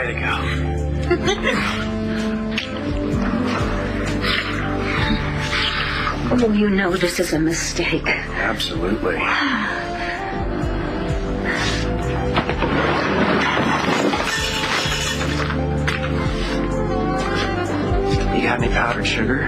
way to go. Oh, you know this is a mistake. Absolutely. You got any powdered sugar?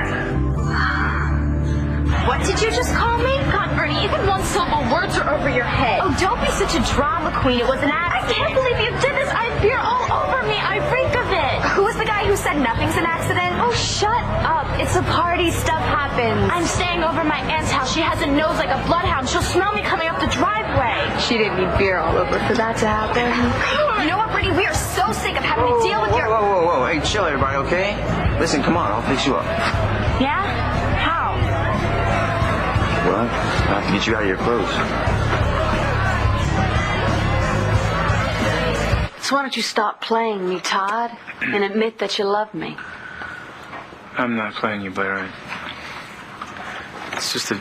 What did you just call me? God, Bernie, even one-syllable words are over your head. Oh, don't be such a drama queen. It was an accident. I can't believe you did this. I have beer all over me. I reek of it. Who was the guy who said nothing's an accident? Oh, shut up. It's a party. Stuff happens. I'm staying over my aunt's house. She has a nose like a bloodhound. She'll smell me coming up the driveway. She didn't need beer all over for that to happen. You know what, Bernie? We are so sick of having to deal with your... Whoa. Hey, chill, everybody, okay? Listen, come on. I'll fix you up. Yeah? How? Well, I have to get you out of your clothes. So why don't you stop playing me, Todd, and admit that you love me? I'm not playing you, Blair. It's just that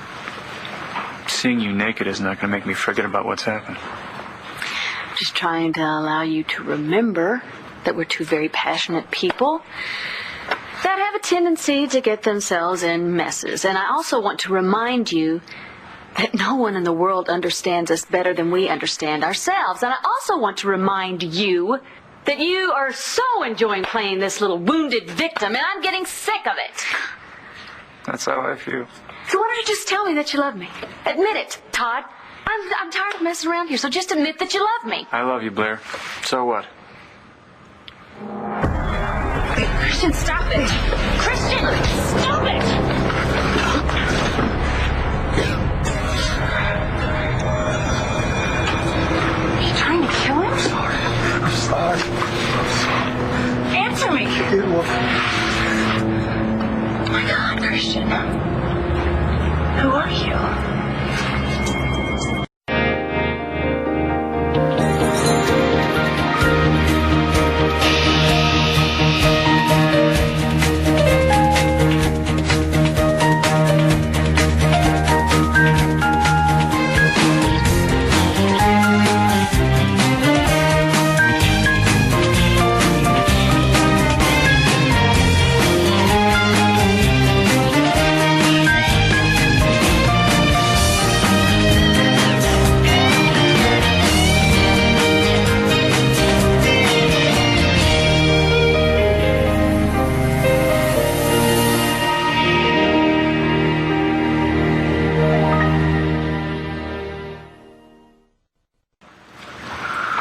seeing you naked is not going to make me forget about what's happened. Just trying to allow you to remember that we're two very passionate people that have a tendency to get themselves in messes. And I also want to remind you that no one in the world understands us better than we understand ourselves. And I also want to remind you that you are so enjoying playing this little wounded victim, and I'm getting sick of it. That's how I feel. So why don't you just tell me that you love me? Admit it, Todd. I'm tired of messing around here, so just admit that you love me. I love you, Blair. So what? Christian, stop it! Christian, stop it! Are you trying to kill him? I'm sorry. Answer me! Oh my God, Christian. Who are you?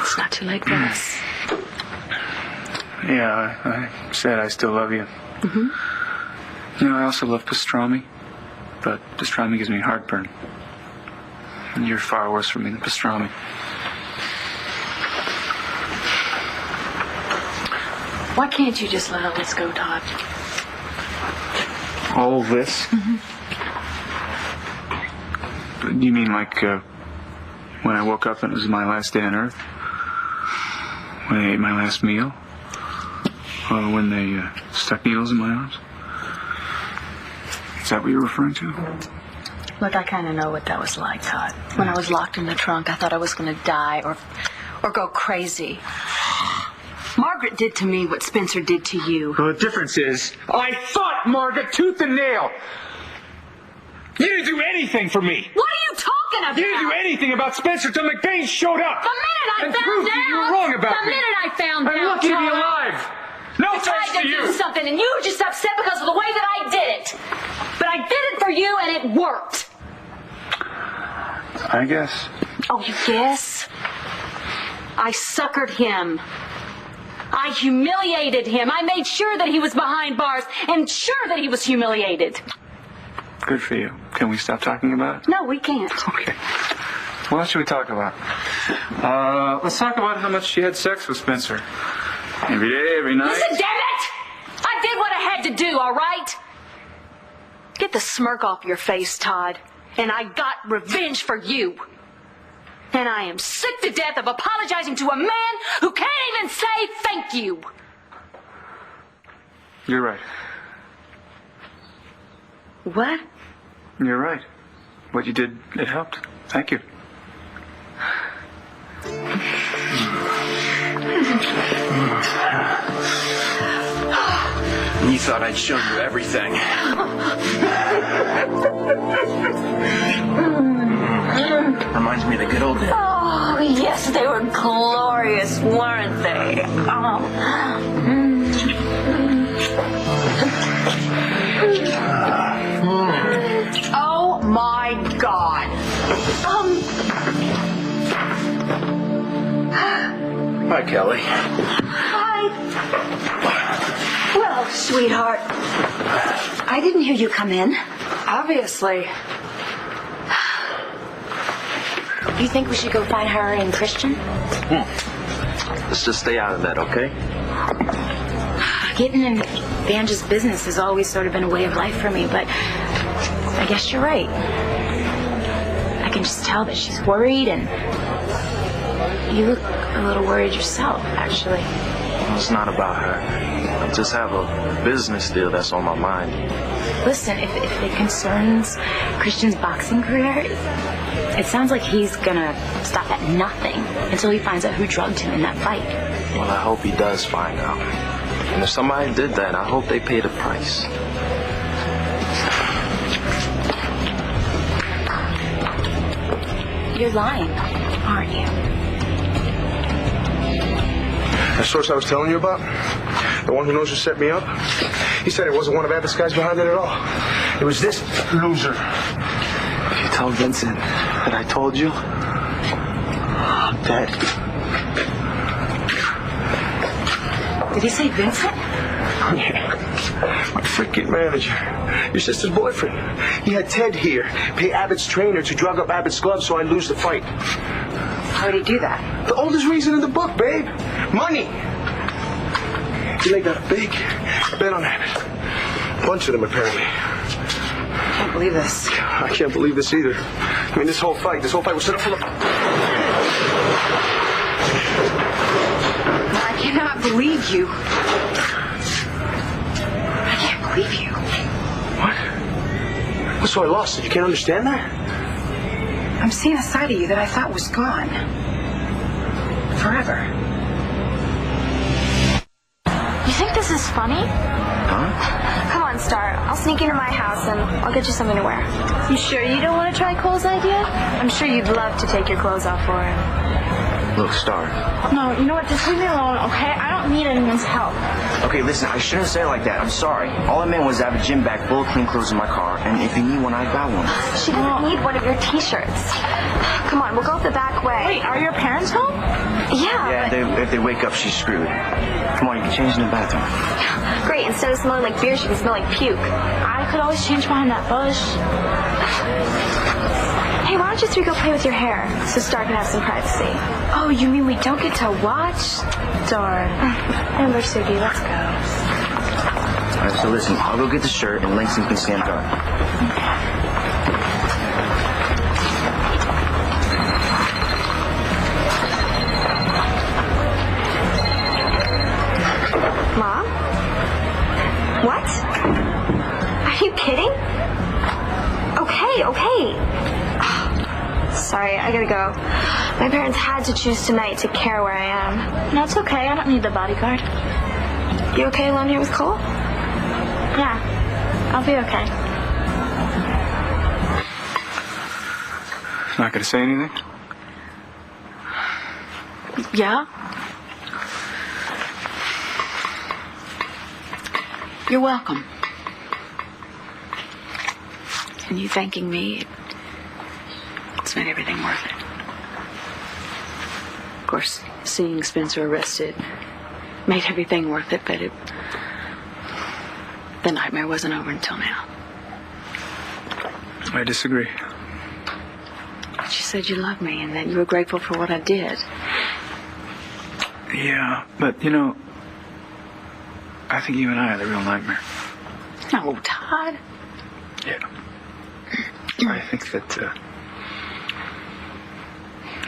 It's not too late for us. Yeah, I said I still love you. Mm-hmm. You know, I also love pastrami, but pastrami gives me heartburn. And you're far worse for me than pastrami. Why can't you just let all this go, Todd? All this? Mm-hmm. You mean like when I woke up and it was my last day on Earth? When I ate my last meal? Or when they stuck needles in my arms? Is that what you're referring to? Look, I kind of know what that was like, Todd. When I was locked in the trunk, I thought I was going to die or go crazy. Margaret did to me what Spencer did to you. Well, the difference is, I fought Margaret tooth and nail. You didn't do anything for me. What are you talking about? You didn't do anything about Spencer till McBain showed up. The minute I and found proved out. you were wrong about the me. minute I found I'm out. lucky to be Todd, alive. No I thanks tried to to you. do something, and you were just upset because of the way that I did it. But I did it for you, and it worked. I guess. Oh, you guess? I suckered him. I humiliated him. I made sure that he was behind bars and sure that he was humiliated. Good for you. Can we stop talking about it? No, we can't. Okay. What else should we talk about? Let's talk about how much she had sex with Spencer. Every day, every night. Listen, damn it! I did what I had to do, all right? Get the smirk off your face, Todd. And I got revenge for you. And I am sick to death of apologizing to a man who can't even say thank you. You're right. What? You're right. What you did, it helped. Thank you. thought I'd shown you everything. Reminds me of the good old days. Oh, yes, they were glorious, weren't they? Oh, my God. Hi, Kelly. Hi. Well, sweetheart, I didn't hear you come in. Obviously. You think we should go find her and Christian? Let's just stay out of that, okay? Getting in Vange's business has always sort of been a way of life for me, but I guess you're right. I can just tell that she's worried, and you look a little worried yourself, actually. It's not about her. I just have a business deal that's on my mind. Listen, if it concerns Christian's boxing career, it sounds like he's gonna stop at nothing until he finds out who drugged him in that fight. Well, I hope he does find out. And if somebody did that, I hope they pay the price. You're lying, aren't you? The source I was telling you about, the one who knows who set me up, he said it wasn't one of Abbott's guys behind it at all. It was this loser. If you tell Vincent that I told you, I'm dead. Did he say Vincent? Yeah. My freaking manager. Your sister's boyfriend. He had Ted here pay Abbott's trainer to drug up Abbott's gloves so I'd lose the fight. How would he do that? The oldest reason in the book, babe. Money. He laid out a big bet on Abbott. A bunch of them, apparently. I can't believe this. I can't believe this either. I mean, this whole fight was set up full of... I cannot believe you. I can't believe you. What? So I lost it. You can't understand that? I'm seeing a side of you that I thought was gone. Forever. You think this is funny? Huh? Come on, Star. I'll sneak into my house and I'll get you something to wear. You sure you don't want to try Cole's idea? I'm sure you'd love to take your clothes off for him. Look, Star. No, you know what? Just leave me alone, okay? I don't need anyone's help. Okay, listen, I shouldn't say it like that. I'm sorry. All I meant was I have a gym bag full of clean clothes in my car, and if you need one, I got one. She doesn't need one of your t-shirts. Come on, we'll go the back way. Wait, are your parents home? Yeah, but... If they wake up, she's screwed. Come on, you can change in the bathroom. Great, instead of smelling like beer, she can smell like puke. I could always change behind that bush. Hey, why don't you three go play with your hair so Star can have some privacy? Oh, you mean we don't get to watch? Darn. Amber, Sugi, let's go. All right, so listen, I'll go get the shirt, and Langston can stand guard. Mom? What? Are you kidding? Okay. Sorry, I gotta go. My parents had to choose tonight to care where I am. No, it's okay. I don't need the bodyguard. You okay alone here with Cole? Yeah, I'll be okay. Not gonna say anything? Yeah? You're welcome. And you thanking me, it's made everything worth it. Of course, seeing Spencer arrested made everything worth it, but the nightmare wasn't over until now. I disagree. But you said you loved me and that you were grateful for what I did. Yeah, but, I think you and I are the real nightmare. No, Todd. Yeah. I think that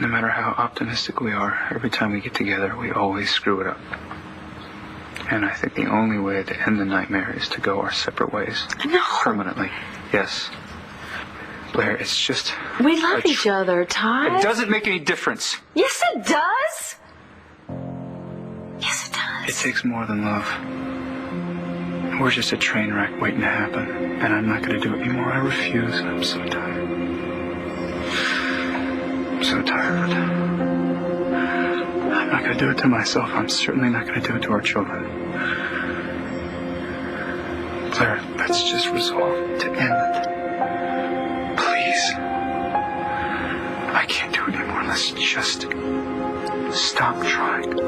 no matter how optimistic we are, every time we get together, we always screw it up. And I think the only way to end the nightmare is to go our separate ways. No. Permanently. Yes. Blair, it's just... We love each other, Todd. It doesn't make any difference. Yes, it does. Yes, it does. It takes more than love. We're just a train wreck waiting to happen, and I'm not going to do it anymore. I refuse. I'm so tired. I'm so tired. I'm not going to do it to myself. I'm certainly not going to do it to our children. Claire, let's just resolve to end it. Please. I can't do it anymore. Let's just stop trying.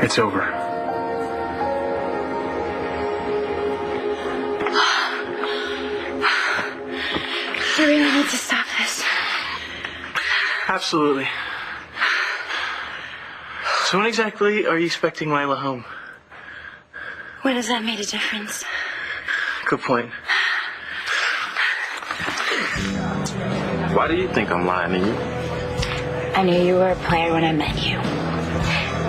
It's over. I really need to stop this. Absolutely. So when exactly are you expecting Lila home? When has that made a difference? Good point. Why do you think I'm lying to you? I knew you were a player when I met you.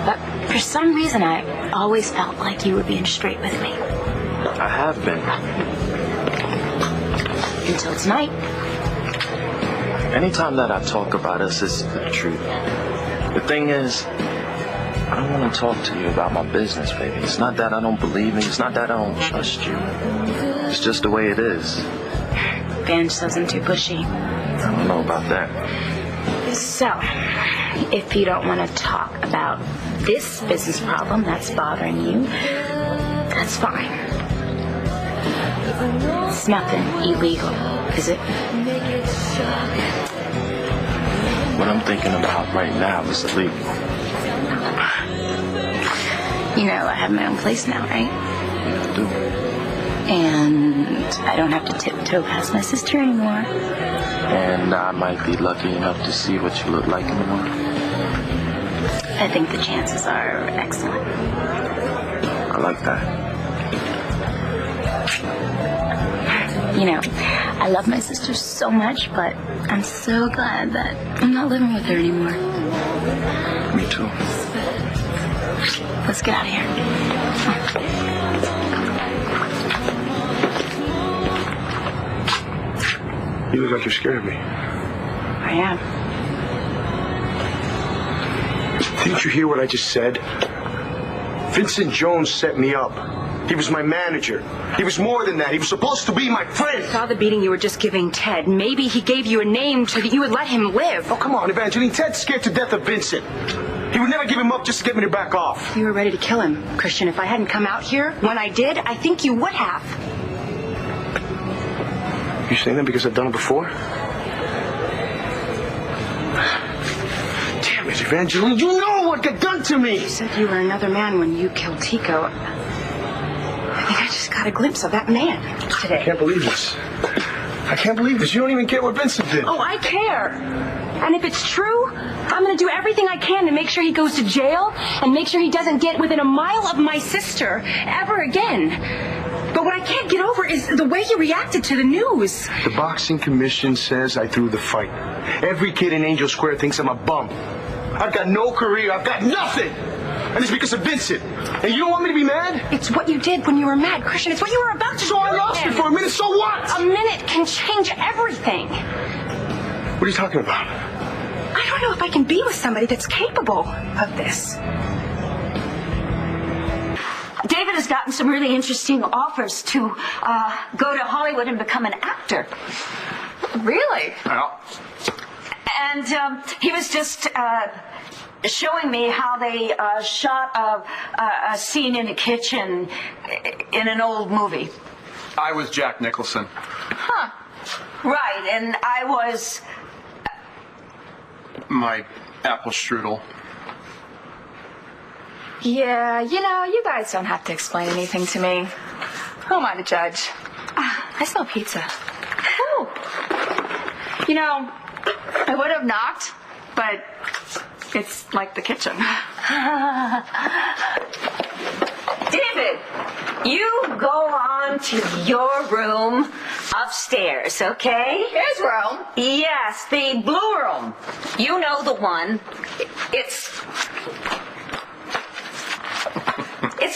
But for some reason, I always felt like you were being straight with me. I have been. Until tonight. Anytime that I talk about us, it's the truth. The thing is, I don't want to talk to you about my business, baby. It's not that I don't believe in you. It's not that I don't trust you. It's just the way it is. Vange says I'm too pushy. I don't know about that. So, if you don't want to talk about this business problem that's bothering you, that's fine. It's nothing illegal, is it? What I'm thinking about right now is illegal. You know, I have my own place now, right? Yeah, I do. And I don't have to tiptoe past my sister anymore. And I might be lucky enough to see what you look like in the morning. I think the chances are excellent. I like that. You know, I love my sister so much, but I'm so glad that I'm not living with her anymore. Me too. Let's get out of here. You look like you're scared of me. I am. Didn't you hear what I just said? Vincent Jones set me up. He was my manager. He was more than that. He was supposed to be my friend. Saw the beating you were just giving Ted. Maybe he gave you a name so that you would let him live. Oh, come on, Evangeline. Ted's scared to death of Vincent. He would never give him up just to get me to back off. You were ready to kill him, Christian. If I hadn't come out here when I did, I think you would have. You saying that because I've done it before? Damn it, Evangeline. You know what got done to me. You said you were another man when you killed Tico. I think I just got a glimpse of that man today. I can't believe this. I can't believe this. You don't even care what Vincent did. Oh, I care. And if it's true, I'm going to do everything I can to make sure he goes to jail and make sure he doesn't get within a mile of my sister ever again. But what I can't get over is the way you reacted to the news. The boxing commission says I threw the fight. Every kid in Angel Square thinks I'm a bum. I've got no career. I've got nothing. And it's because of Vincent. And you don't want me to be mad? It's what you did when you were mad, Christian. It's what you were about to do. So I lost you for a minute. So what? A minute can change everything. What are you talking about? I don't know if I can be with somebody that's capable of this. David has gotten some really interesting offers to go to Hollywood and become an actor. Really? Well, And he was just showing me how they shot a scene in a kitchen in an old movie. I was Jack Nicholson. Huh. Right, and I was... My apple strudel. Yeah, you know, you guys don't have to explain anything to me. Who am I to judge? I smell pizza. Oh. You know, I would have knocked, but it's like the kitchen. David, you go on to your room upstairs, okay? His room? Yes, the blue room. You know the one. It's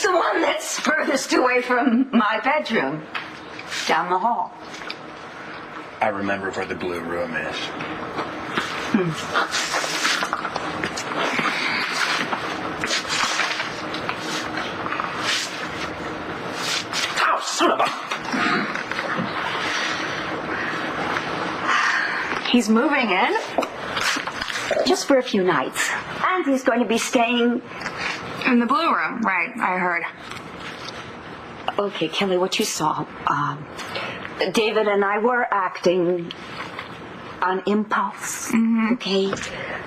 the one that's furthest away from my bedroom, down the hall. I remember where the blue room is. He's moving in? Just for a few nights. And he's going to be staying... In the blue room, right, I heard. Okay, Kelly, what you saw. David and I were acting on impulse. Okay?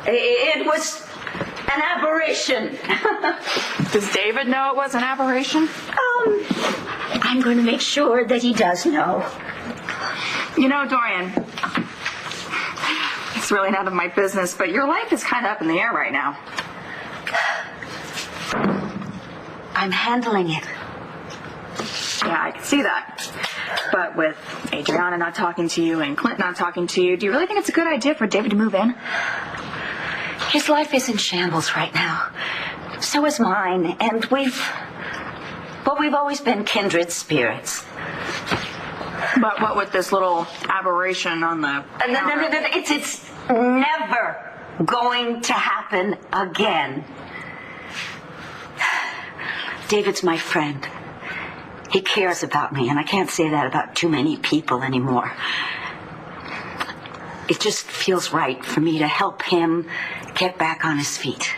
It was an aberration. Does David know it was an aberration? I'm going to make sure that he does know. You know, Dorian, it's really none of my business, but your life is kind of up in the air right now. I'm handling it. Yeah, I can see that. But with Adriana not talking to you and Clint not talking to you, do you really think it's a good idea for David to move in? His life is in shambles right now. So is mine. And we've always been kindred spirits. But what with this little aberration on the... No, it's never going to happen again. David's my friend. He cares about me, and I can't say that about too many people anymore. It just feels right for me to help him get back on his feet.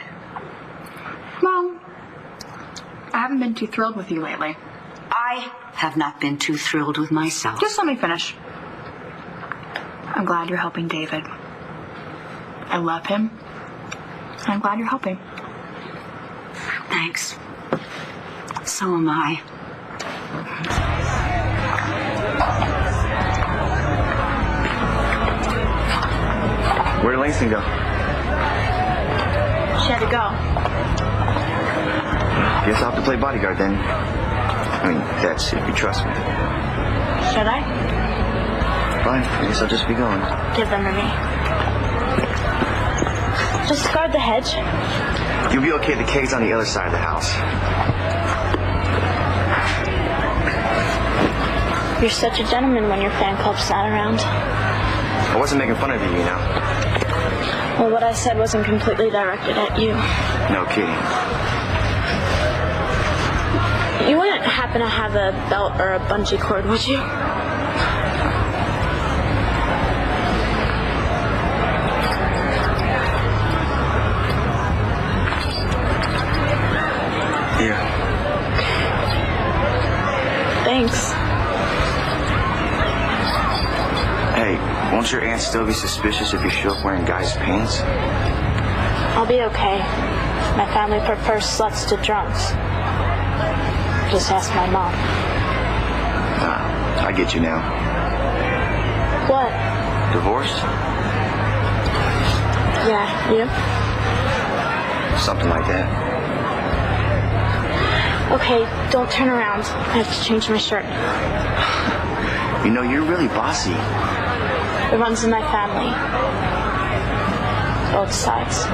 Well, I haven't been too thrilled with you lately. I have not been too thrilled with myself. Just let me finish. I'm glad you're helping David. I love him. And I'm glad you're helping. Thanks. So am I. Where did Langston go? She had to go. Guess I'll have to play bodyguard then. I mean, that's if you trust me. Should I? Fine, I guess I'll just be going. Give them to me. Just guard the hedge. You'll be okay. The cave's on the other side of the house. You're such a gentleman when your fan club's not around. I wasn't making fun of you, you know. Well, what I said wasn't completely directed at you. No kidding. You wouldn't happen to have a belt or a bungee cord, would you? Yeah. Thanks. Hey, won't your aunt still be suspicious if you show up wearing guys' pants? I'll be okay. My family prefers sluts to drunks. Just ask my mom. I get you now. What? Divorced? Yeah, you? Something like that. Okay, don't turn around. I have to change my shirt. You know, you're really bossy. It runs in my family. Both sides.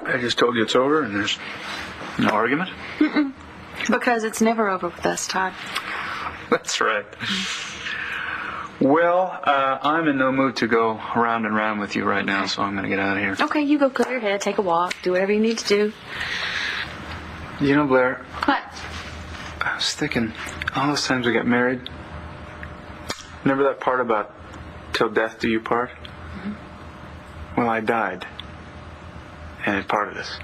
I just told you it's over and there's no argument? Because it's never over with us, Todd. That's right. Well, I'm in no mood to go round and round with you right now, so I'm going to get out of here. Okay, you go clear your head, take a walk, do whatever you need to do. You know, Blair, What? I was thinking, all those times we got married, remember that part about till death do you part? Mm-hmm. Well, I died, and it parted us.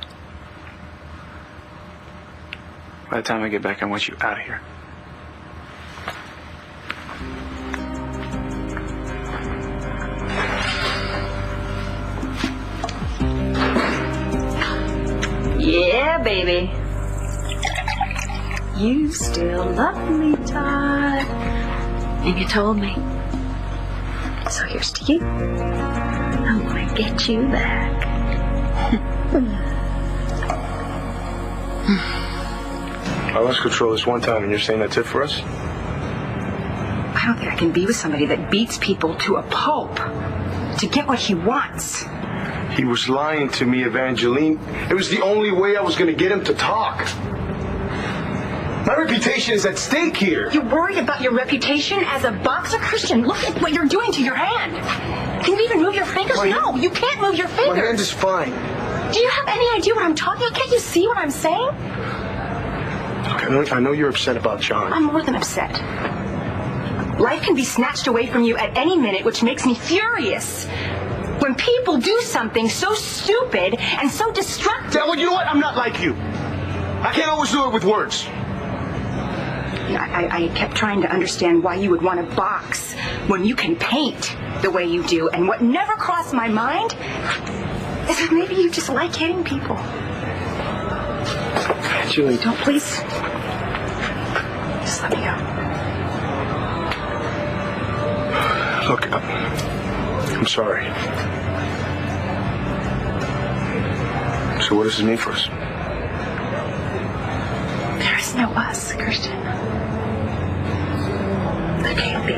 By the time I get back, I want you out of here. Yeah, baby. You still love me, Todd. And you told me. So here's to you. I'm gonna get you back. I lost control this one time, and you're saying that's it for us? I don't think I can be with somebody that beats people to a pulp to get what he wants. He was lying to me, Evangeline. It was the only way I was going to get him to talk. My reputation is at stake here. You're worried about your reputation as a boxer, Christian? Look at what you're doing to your hand. Can you even move your fingers? No, you can't move your fingers. My hand is fine. Do you have any idea what I'm talking about? Can't you see what I'm saying? Look, I know you're upset about John. I'm more than upset. Life can be snatched away from you at any minute, which makes me furious. When people do something so stupid and so destructive... Yeah, well, you know what? I'm not like you. I can't always do it with words. I kept trying to understand why you would want to box when you can paint the way you do. And what never crossed my mind is that maybe you just like hitting people. Julie. Don't, please. Just let me go. Look, I'm sorry. So what does this mean for us? There is no us, Christian. There can't be.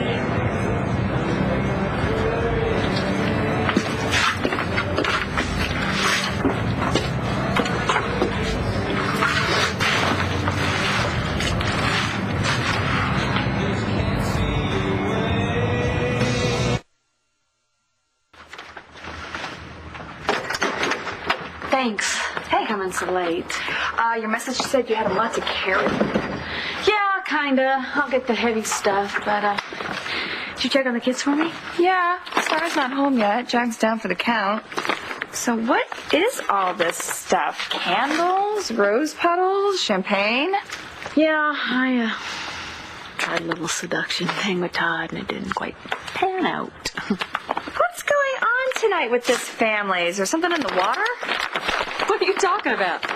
Thanks. Hey, coming so late. Your message said you had a lot to carry. Yeah, kinda. I'll get the heavy stuff, but did you check on the kids for me? Yeah, Sarah's not home yet. Jack's down for the count. So what is all this stuff? Candles, rose petals, champagne? Yeah, I tried a little seduction thing with Todd, and it didn't quite pan out. What's going on tonight with this family? Is there something in the water? What are you talking about?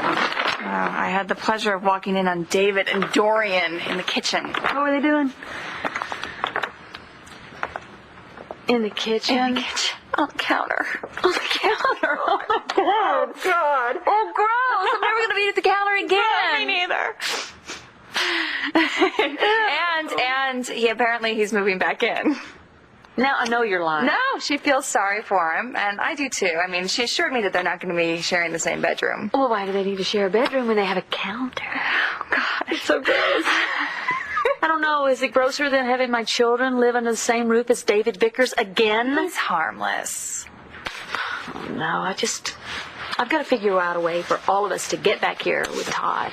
I had the pleasure of walking in on David and Dorian in the kitchen. What were they doing? In the kitchen? In the kitchen. On the counter. On the counter? Oh, my God. Oh, God. Oh, gross. I'm never going to be at the counter again. Me neither. and he's moving back in. Now I know you're lying. No, she feels sorry for him, and I do too. I mean, she assured me that they're not going to be sharing the same bedroom. Well, why do they need to share a bedroom when they have a counter? Oh, God. It's so gross. I don't know. Is it grosser than having my children live under the same roof as David Vickers again? He's harmless. Oh, no, I've got to figure out a way for all of us to get back here with Todd.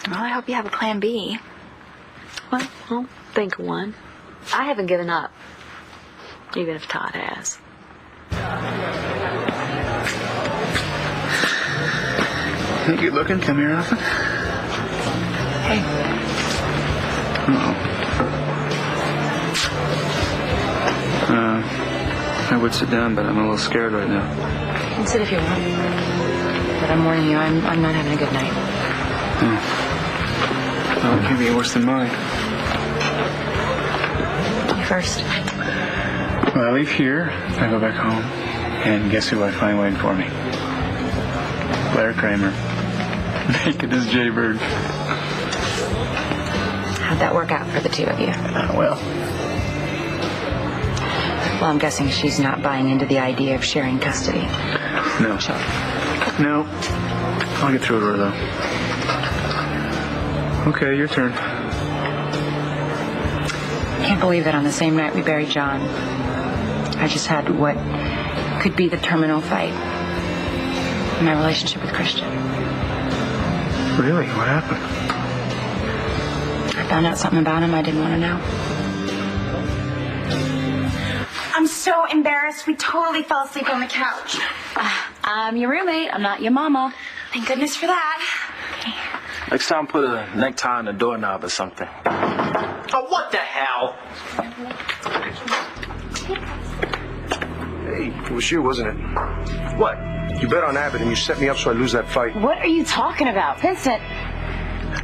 Well, I hope you have a plan B. Well, I'll think of one. I haven't given up. Even if Todd has. Hey, good looking. Come here often? Hey. I would sit down, but I'm a little scared right now. You can sit if you want. But I'm warning you, I'm not having a good night. Well, it can't be worse than mine. You first. Well, I leave here, I go back home, and guess who I find waiting for me? Blair Kramer. Naked as Jaybird. How'd that work out for the two of you? Well, I'm guessing she's not buying into the idea of sharing custody. No. No. I'll get through to her, though. Okay, your turn. Can't believe that on the same night we buried John, I just had what could be the terminal fight in my relationship with Christian. Really? What happened? I found out something about him I didn't want to know. I'm so embarrassed. We totally fell asleep on the couch. I'm your roommate. I'm not your mama. Thank goodness for that. Next time, put a necktie on the doorknob or something. Oh, what the hell? Hey, it was you, wasn't it? What? You bet on Abbott and you set me up so I lose that fight. What are you talking about, Vincent?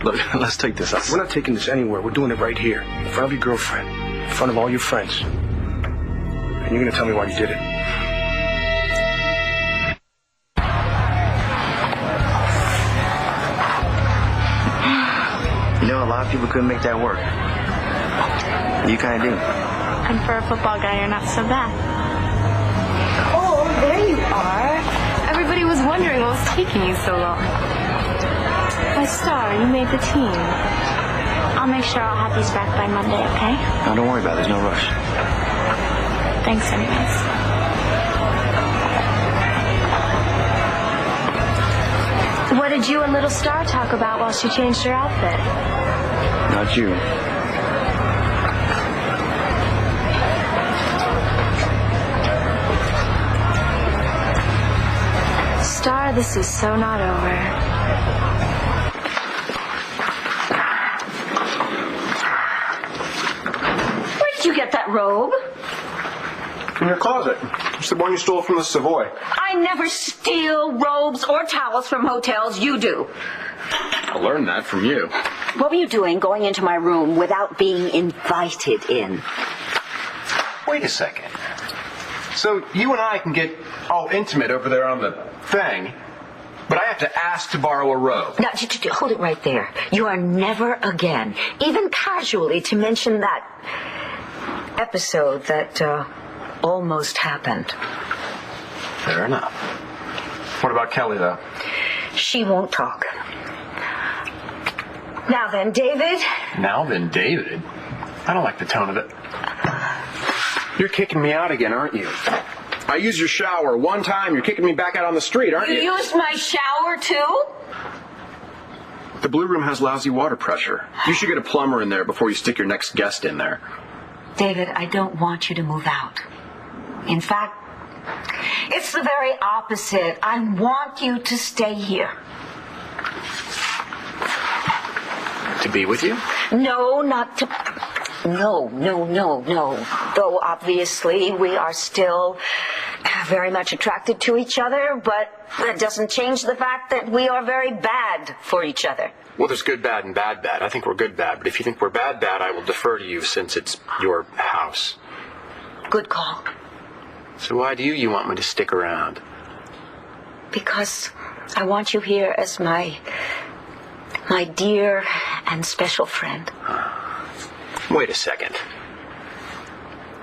Look, let's take this outside. We're not taking this anywhere. We're doing it right here. In front of your girlfriend. In front of all your friends. And you're going to tell me why you did it. You know, a lot of people couldn't make that work. You kind of do. And for a football guy, you're not so bad. Oh, there you are. Everybody was wondering what was taking you so long. My star, you made the team. I'll make sure I'll have these back by Monday, okay? No, don't worry about it. There's no rush. Thanks anyways. What did you and Little Star talk about while she changed her outfit? Not you. far, this is so not over. Where did you get that robe? From your closet. It's the one you stole from the Savoy. I never steal robes or towels from hotels. You do. I learned that from you. What were you doing going into my room without being invited in? Wait a second. So you and I can get all intimate over there on the thing, but I have to ask to borrow a robe. Now, hold it right there. You are never again, even casually, to mention that episode that almost happened. Fair enough. What about Kelly, though? She won't talk. Now then, David. Now then, David? I don't like the tone of it. You're kicking me out again, aren't you? I used your shower one time. You're kicking me back out on the street, aren't you? You used my shower, too? The Blue Room has lousy water pressure. You should get a plumber in there before you stick your next guest in there. David, I don't want you to move out. In fact, it's the very opposite. I want you to stay here. To be with you? No, not to... No. Though obviously we are still very much attracted to each other, but that doesn't change the fact that we are very bad for each other. Well, there's good, bad, and bad, bad. I think we're good, bad. But if you think we're bad, bad, I will defer to you since it's your house. Good call. So why do you want me to stick around? Because I want you here as my dear and special friend. Wait a second.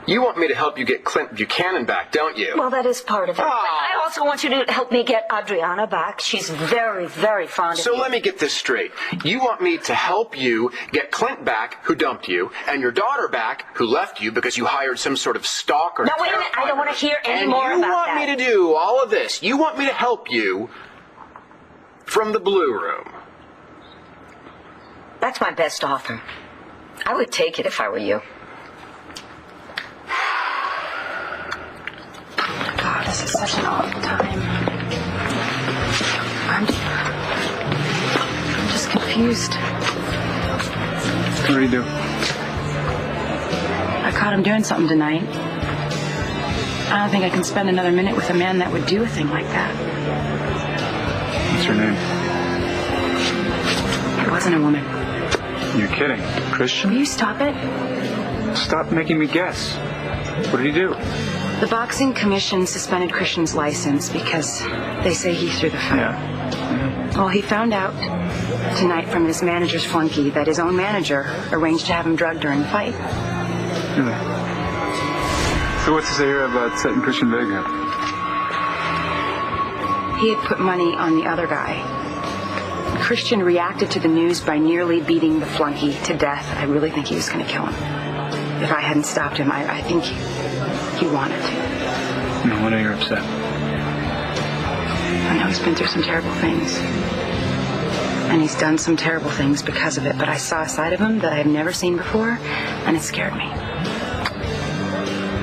You want me to help you get Clint Buchanan back, don't you? Well, that is part of it. Oh. But I also want you to help me get Adriana back. She's very, very fond of you. So let me get this straight. You want me to help you get Clint back, who dumped you, and your daughter back, who left you because you hired some sort of stalker. Now, wait a minute. I don't want to hear any more about that. And you want me to do all of this. You want me to help you from the Blue Room. That's my best offer. I would take it if I were you. God, this is such an awful time. I'm just confused. What do you do? I caught him doing something tonight. I don't think I can spend another minute with a man that would do a thing like that. What's her name? It wasn't a woman. You're kidding. Christian? Will you stop it? Stop making me guess. What did he do? The boxing commission suspended Christian's license because they say he threw the fight. Yeah. Well, he found out tonight from his manager's flunky that his own manager arranged to have him drugged during the fight. Really? So what's to say here about setting Christian Vega up? He had put money on the other guy. Christian reacted to the news by nearly beating the flunky to death. I really think he was going to kill him. If I hadn't stopped him, I think he wanted to. No wonder you're upset. I know he's been through some terrible things. And he's done some terrible things because of it, but I saw a side of him that I've never seen before, and it scared me.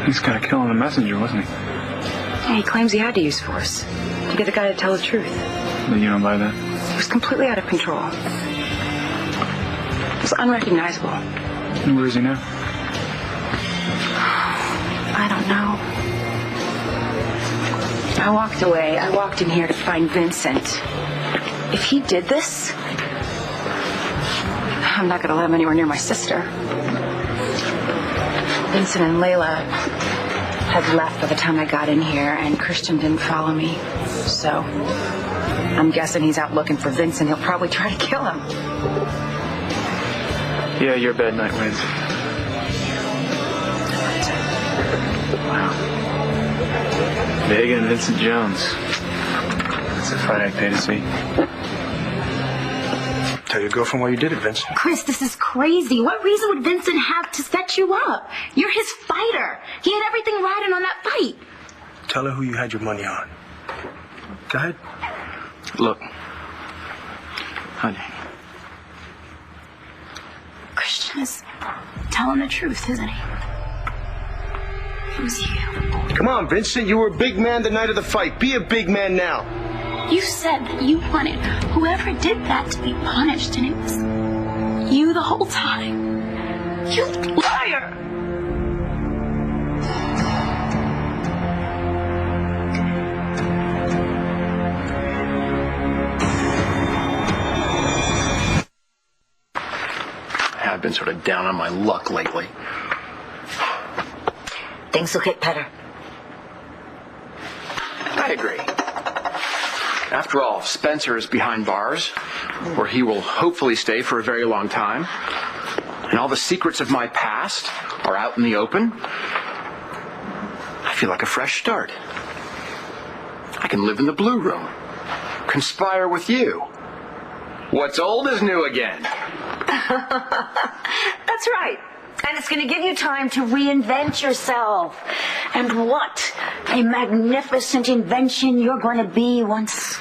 He's kind of killing the messenger, wasn't he? Yeah, he claims he had to use force to get the guy to tell the truth. But you don't buy that? He was completely out of control. He was unrecognizable. And where is he now? I don't know. I walked away. I walked in here to find Vincent. If he did this, I'm not going to let him anywhere near my sister. Vincent and Layla had left by the time I got in here, and Christian didn't follow me. So I'm guessing he's out looking for Vincent. He'll probably try to kill him. Yeah, your bad night wins. Wow. Vega and Vincent Jones. That's a fight I'd pay to see. Tell your girlfriend why you did it, Vincent. Chris, this is crazy. What reason would Vincent have to set you up? You're his fighter. He had everything riding on that fight. Tell her who you had your money on. Go ahead. Look, honey. Christian is telling the truth, isn't he? It was you. Come on, Vincent. You were a big man the night of the fight. Be a big man now. You said that you wanted whoever did that to be punished, and it was you the whole time. You liar! I've been sort of down on my luck lately. Things will get better. I agree. After all, Spencer is behind bars, where he will hopefully stay for a very long time. And all the secrets of my past are out in the open. I feel like a fresh start. I can live in the blue room, conspire with you. What's old is new again. That's right. And it's going to give you time to reinvent yourself. And what a magnificent invention you're going to be once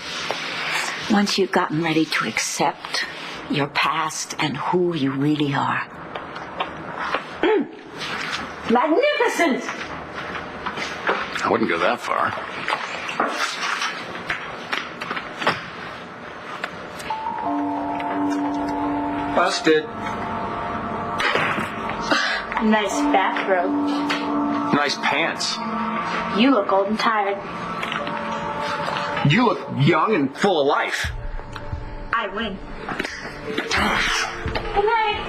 you've gotten ready to accept your past and who you really are. Magnificent! I wouldn't go that far. Busted. Nice bathrobe. Nice pants. You look old and tired. You look young and full of life. I win. Good night.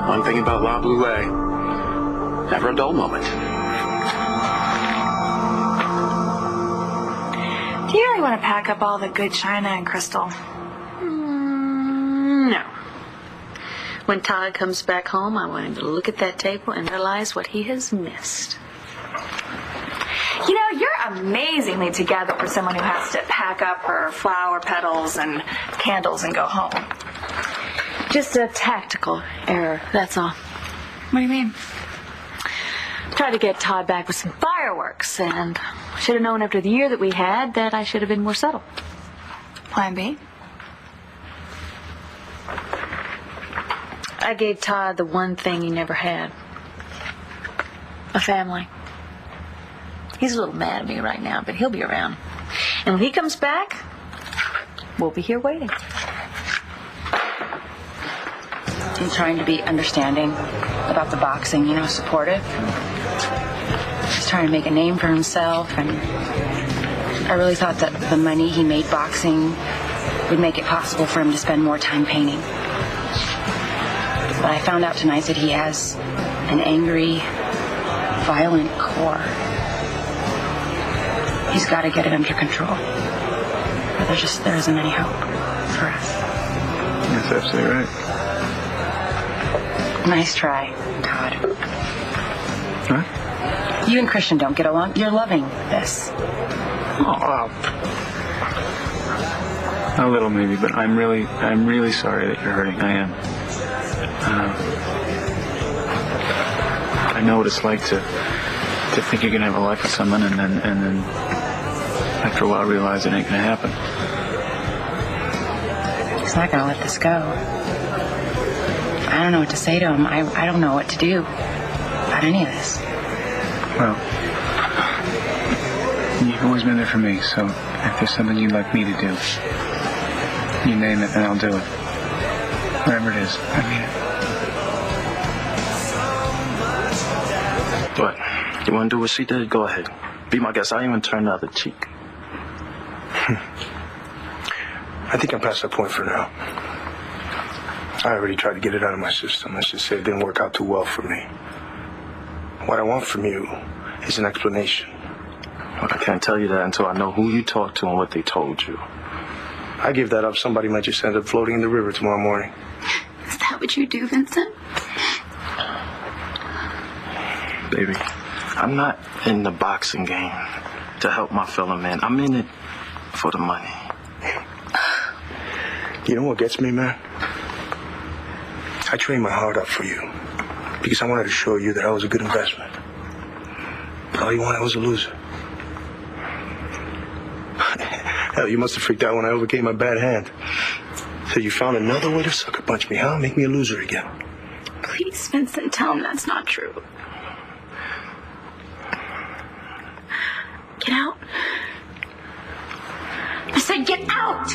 One thing about La Boule, never a dull moment. Do you really want to pack up all the good china and crystal? No. When Todd comes back home, I want him to look at that table and realize what he has missed. You know, you're amazingly together for someone who has to pack up her flower petals and candles and go home. Just a tactical error, that's all. What do you mean? Tried to get Todd back with some fireworks, and should have known after the year that we had that I should have been more subtle. Plan B? I gave Todd the one thing he never had. A family. He's a little mad at me right now, but he'll be around. And when he comes back, we'll be here waiting. He's trying to be understanding about the boxing, supportive. He's trying to make a name for himself, and I really thought that the money he made boxing would make it possible for him to spend more time painting. But I found out tonight that he has an angry, violent core. He's got to get it under control. Or there isn't any hope for us. That's absolutely right. Nice try, Todd. Huh? You and Christian don't get along. You're loving this. Oh, a little maybe, but I'm really sorry that you're hurting. I am. I know what it's like to think you're gonna have a life with someone, and then after a while realize it ain't gonna happen. He's not gonna let this go. I don't know what to say to him. I don't know what to do about any of this. Well, you've always been there for me, so if there's something you'd like me to do, you name it and I'll do it. Whatever it is, I mean it. What? You want to do what she did? Go ahead. Be my guest. I even turn the other cheek. I think I'm past that point for now. I already tried to get it out of my system. Let's just say it didn't work out too well for me. What I want from you is an explanation. Well, I can't tell you that until I know who you talked to and what they told you. I give that up. Somebody might just end up floating in the river tomorrow morning. Is that what you do, Vincent? Baby, I'm not in the boxing game to help my fellow man. I'm in it for the money. You know what gets me, man? I trained my heart up for you because I wanted to show you that I was a good investment. But all you wanted was a loser. Hell, you must have freaked out when I overcame my bad hand. So you found another way to sucker punch me, huh? Make me a loser again. Please, Vincent, tell him that's not true. Get out. I said get out!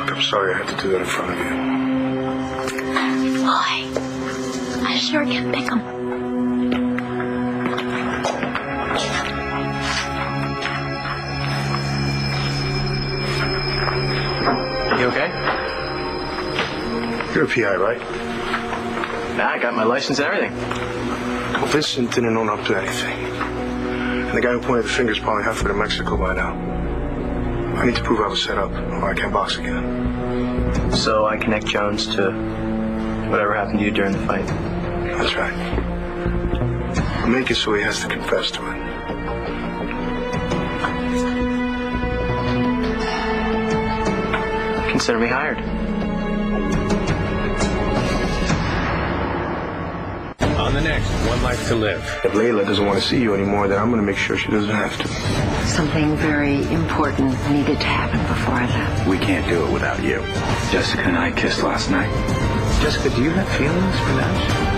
I'm sorry I had to do that in front of you. Why? I sure can pick 'em. You okay? You're a PI, right? Nah, I got my license and everything. Well, Vincent didn't own up to anything. And the guy who pointed the finger's probably halfway to Mexico by now. I need to prove I was set up, or I can't box again. So I connect Jones to whatever happened to you during the fight. That's right. I'll make it so he has to confess to it. Consider me hired. On the next One Life to Live. If Layla doesn't want to see you anymore, then I'm going to make sure she doesn't have to. Something very important needed to happen before I left. We can't do it without you. Jessica and I kissed last night. Jessica, do you have feelings for Nash?